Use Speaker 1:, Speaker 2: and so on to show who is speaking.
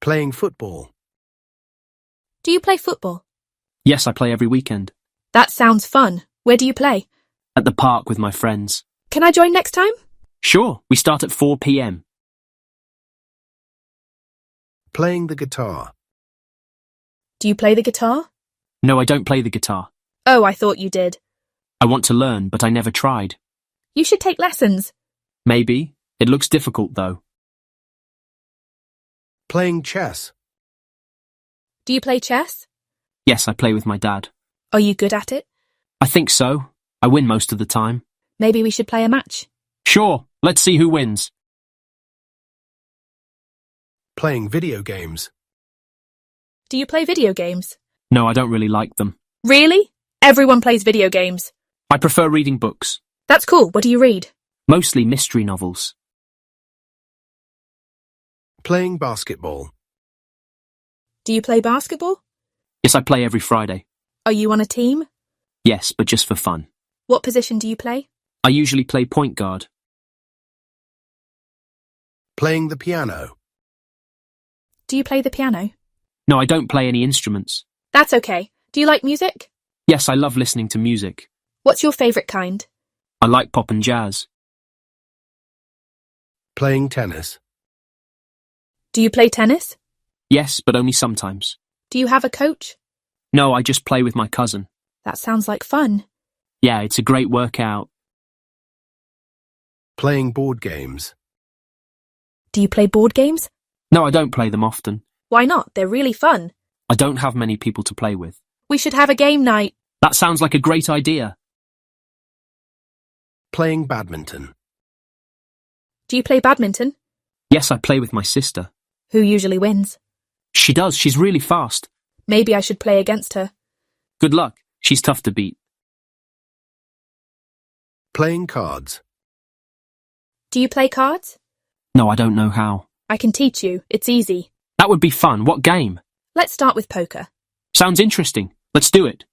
Speaker 1: Playing football.
Speaker 2: Do you play football?
Speaker 3: Yes, I play every weekend.
Speaker 2: That sounds fun. Where do you play?
Speaker 3: At the park with my friends.
Speaker 2: Can I join next time?
Speaker 3: Sure, we start at 4 p.m.
Speaker 1: Playing the guitar.
Speaker 2: Do you play the guitar?
Speaker 3: No, I don't play the guitar.
Speaker 2: Oh, I thought you did.
Speaker 3: I want to learn, but I never tried.
Speaker 2: You should take lessons.
Speaker 3: Maybe. It looks difficult, though.
Speaker 1: Playing chess.
Speaker 2: Do you play chess?
Speaker 3: Yes, I play with my dad.
Speaker 2: Are you good at it?
Speaker 3: I think so. I win most of the time.
Speaker 2: Maybe we should play a match.
Speaker 3: Sure, let's see who wins.
Speaker 1: Playing video games.
Speaker 2: Do you play video games?
Speaker 3: No, I don't really like them.
Speaker 2: Really? Everyone plays video games.
Speaker 3: I prefer reading books.
Speaker 2: That's cool. What do you read?
Speaker 3: Mostly mystery novels.
Speaker 1: Playing basketball.
Speaker 2: Do you play basketball?
Speaker 3: Yes, I play every Friday.
Speaker 2: Are you on a team?
Speaker 3: Yes, but just for fun.
Speaker 2: What position do you play?
Speaker 3: I usually play point guard.
Speaker 1: Playing the piano.
Speaker 2: Do you play the piano?
Speaker 3: No, I don't play any instruments.
Speaker 2: That's okay. Do you like music?
Speaker 3: Yes, I love listening to music.
Speaker 2: What's your favourite kind?
Speaker 3: I like pop and jazz.
Speaker 1: Playing tennis.
Speaker 2: Do you play tennis?
Speaker 3: Yes, but only sometimes.
Speaker 2: Do you have a coach?
Speaker 3: No, I just play with my cousin.
Speaker 2: That sounds like fun.
Speaker 3: Yeah, it's a great workout.
Speaker 1: Playing board games.
Speaker 2: Do you play board games?
Speaker 3: No, I don't play them often.
Speaker 2: Why not? They're really fun.
Speaker 3: I don't have many people to play with.
Speaker 2: We should have a game night.
Speaker 3: That sounds like a great idea.
Speaker 1: Playing badminton.
Speaker 2: Do you play badminton?
Speaker 3: Yes, I play with my sister.
Speaker 2: Who usually wins?
Speaker 3: She does. She's really fast.
Speaker 2: Maybe I should play against her.
Speaker 3: Good luck. She's tough to beat.
Speaker 1: Playing cards.
Speaker 2: Do you play cards?
Speaker 3: No, I don't know how.
Speaker 2: I can teach you. It's easy.
Speaker 3: That would be fun. What game?
Speaker 2: Let's start with poker.
Speaker 3: Sounds interesting. Let's do it.